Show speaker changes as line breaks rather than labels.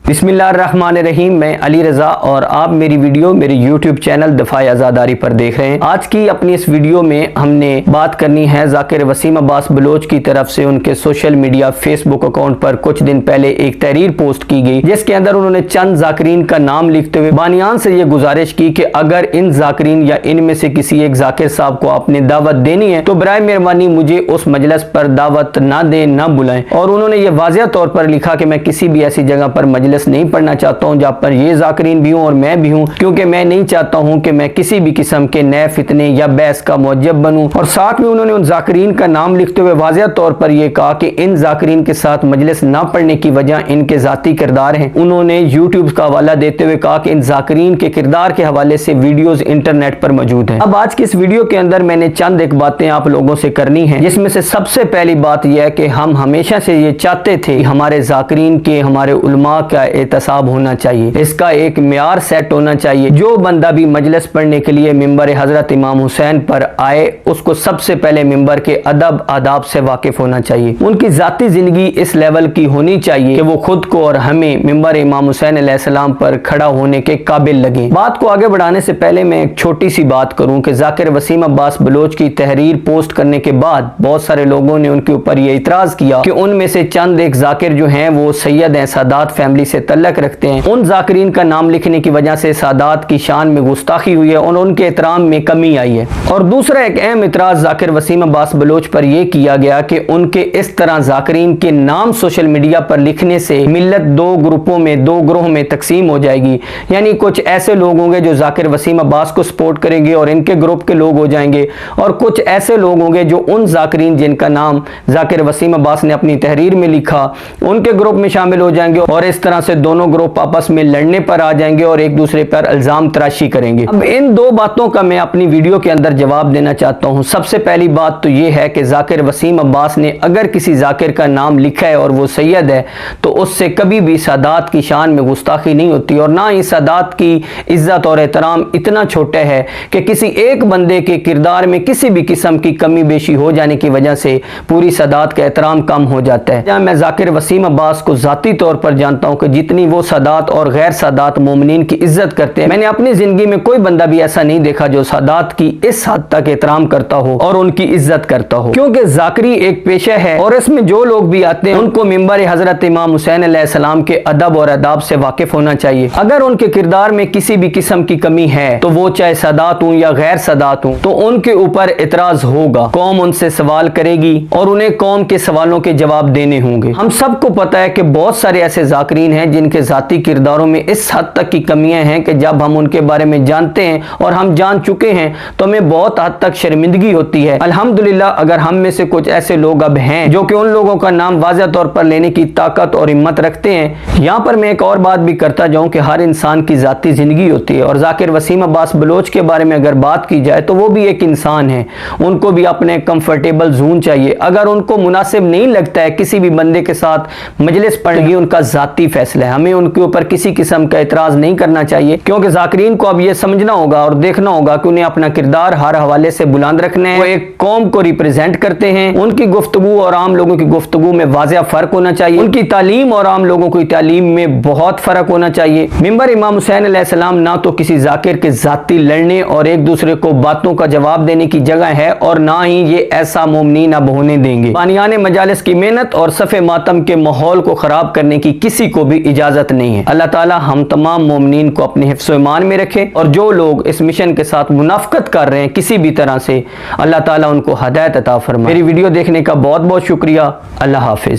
बिस्मिल्लाहिर्रहमानिर्रहीम। मैं अली रज़ा और आप मेरी वीडियो मेरे YouTube चैनल दफ़ाए आज़ादारी पर देख रहे हैं। आज की अपनी इस वीडियो में हमने बात करनी है ज़ाकिर वसीम अब्बास बलोच की तरफ से उनके सोशल मीडिया फेसबुक अकाउंट पर कुछ दिन पहले एक तहरीर पोस्ट की गई, जिसके अंदर उन्होंने चंद ज़ाकिरीन का नाम लिखते हुए बानियान से ये गुजारिश की कि अगर इन ज़ाकिरीन या इनमें से किसी एक ज़ाकिर साहब को आपने दावत देनी है तो बराए मेहरबानी मुझे उस मजलिस पर दावत ना दें, ना बुलाएं। और उन्होंने ये वाज़ेह तौर पर लिखा कि मैं किसी भी ऐसी जगह पर मजलिस नहीं पढ़ना चाहता हूं जहां पर ये ज़ाकिरीन भी हों और मैं भी हूं, क्योंकि मैं नहीं चाहता हूं कि मैं किसी भी किस्म के नए फितने या बहस का मुअज्जब बनूं। और साथ में उन्होंने उन ज़ाकिरीन का नाम लिखते हुए वाज़ेह तौर पर यह कहा कि इन ज़ाकिरीन के साथ मजलिस ना पढ़ने की वजह इनके ज़ाती किरदार हैं। उन्होंने यूट्यूब का हवाला देते हुए कहा कि इन ज़ाकिरीन के किरदार के हवाले से वीडियोज इंटरनेट पर मौजूद हैं। अब आज की इस वीडियो के अंदर मैंने चंद एक बातें आप लोगों से करनी है, जिसमें से सबसे पहली बात यह है कि हम हमेशा से ये चाहते थे कि हमारे ज़ाकिरीन के, हमारे उलमा का एहतसाब होना चाहिए, इसका एक मियार सेट होना चाहिए। जो बंदा भी मजलिस पढ़ने के लिए मिंबर हजरत इमाम हुसैन पर आए उसको सबसे पहले मिंबर के अदब आदाब से वाकिफ होना चाहिए। उनकी जाती जिंदगी इस लेवल की होनी चाहिए कि वो खुद को और हमें मिंबर इमाम हुसैन अलैहिस्सलाम पर खड़ा होने के काबिल लगे। बात को आगे बढ़ाने से पहले मैं एक छोटी सी बात करूं कि ज़ाकिर वसीम अब्बास बलोच की तहरीर पोस्ट करने के बाद बहुत सारे लोगों ने उनके ऊपर यह इतराज किया कि उनमें से चंद एक ज़ाकिर जो हैं वो सैयद हैं, सादात फैमिली से तल्लक रखते हैं। उन ज़ाकिरीन का नाम लिखने की वजह से सादात की शान में गुस्ताखी हुई है और उनके एहतराम में कमी आई है। और दूसरा एक अहम इतराज ज़ाकिर वसीम अब्बास बलोच पर यह किया गया कि उनके इस तरह ज़ाकिरीन के नाम सोशल मीडिया पर लिखने से मिल्लत दो ग्रुपों में, दो ग्रोह में तकसीम हो जाएगी। यानी कुछ ऐसे लोग होंगे जो ज़ाकिर वसीम अब्बास को सपोर्ट करेंगे और इनके ग्रुप के लोग हो जाएंगे, और कुछ ऐसे लोग होंगे जो उन ज़ाकिरीन जिनका नाम ज़ाकिर वसीम अब्बास ने अपनी तहरीर में लिखा उनके ग्रुप में शामिल हो जाएंगे, और इस तरह से दोनों ग्रुप आपस में लड़ने पर आ जाएंगे और एक दूसरे पर इल्जाम तराशी करेंगे। अब इन दो बातों का मैं अपनी वीडियो के अंदर जवाब देना चाहता हूं। सबसे पहली बात तो यह है कि ज़ाकिर वसीम अब्बास ने अगर किसी ज़ाकिर का नाम लिखा है और वो सैयद है तो उससे कभी भी सादात की शान में गुस्ताखी नहीं होती, और ना ही सादात की इज्जत और एहतराम इतना छोटा है कि किसी एक बंदे के किरदार में किसी भी किस्म की कमी बेशी हो जाने की वजह से पूरी सादात का एहतराम कम हो जाता है। मैं ज़ाकिर वसीम अब्बास को ज़ाती तौर पर जानता हूं कि जितनी वो सादात और गैर सादात मोमिनीन की इज्जत करते हैं, मैंने अपनी जिंदगी में कोई बंदा भी ऐसा नहीं देखा जो सादात की इस हद तक एहतराम करता हो और उनकी इज्जत करता हो। क्योंकि ज़ाकिरी एक पेशा है और इसमें जो लोग भी आते हैं उनको मिंबर हजरत इमाम हुसैन अलैहिस्सलाम के अदब और आदाब से वाकिफ होना चाहिए। अगर उनके किरदार में किसी भी किस्म की कमी है तो वो चाहे सादात हूं या गैर सादात हूं तो उनके ऊपर इतराज होगा, कौम उनसे सवाल करेगी और उन्हें कौम के सवालों के जवाब देने होंगे। हम सबको पता है कि बहुत सारे ऐसे ज़ाकिरीन हैं जिनके ज़ाती किरदारों में इस हद तक की कमियां हैं कि जब हम उनके बारे में जानते हैं और हम जान चुके हैं तो हमें बहुत हद तक शर्मिंदगी होती है। अल्हम्दुलिल्लाह अगर हम में से कुछ ऐसे लोग अब हैं जो कि उन लोगों का नाम वाज़ेह तौर पर लेने की ताकत और हिम्मत रखते हैं। यहाँ पर मैं एक और बात भी करता जाऊँ कि हर इंसान की ज़ाती ज़िंदगी होती है, और ज़ाकिर वसीम अब्बास बलोच के बारे में अगर बात की जाए तो वो भी एक इंसान है, उनको भी अपने कंफर्टेबल जोन चाहिए। अगर उनको मुनासिब नहीं लगता है किसी भी बंदे के साथ मजलिस पढ़ेगी, उनका ज़ाती फैसला है, हमें उनके ऊपर किसी किस्म का इतराज़ नहीं करना चाहिए। क्योंकि ज़ाकिरीन को अब ये समझना होगा और देखना होगा कि उन्हें अपना किरदार हर हवाले से बुलंद रखना है। वो एक कौम को रिप्रेजेंट करते हैं, उनकी गुफ्तगू और आम लोगों की गुफ्तगू में वाज़ेह फ़र्क होना चाहिए, उनकी तालीम और आम लोगों की तालीम में बहुत फ़र्क होना चाहिए। मिंबर इमाम हुसैन अलैहिस्सलाम ना तो किसी ज़ाकिर के ज़ाती लड़ने और एक दूसरे को बातों का जवाब देने की जगह है, और ना ही ये ऐसा मोमिनीन अब होने देंगे। बानियाने मजालिस की मेहनत और सफ़े मातम के माहौल को ख़राब करने की किसी को भी इजाज़त नहीं है। अल्लाह ताला हम तमाम मोमिनीन को अपने हिफ्ज़ व ईमान में रखे, और जो लोग इस मिशन के साथ मुनाफ़क़त कर रहे हैं किसी भी तरह से, अल्लाह ताला उनको हदायत अता फरमाए। मेरी वीडियो देखने का बहुत बहुत शुक्रिया। अल्लाह हाफ़िज़।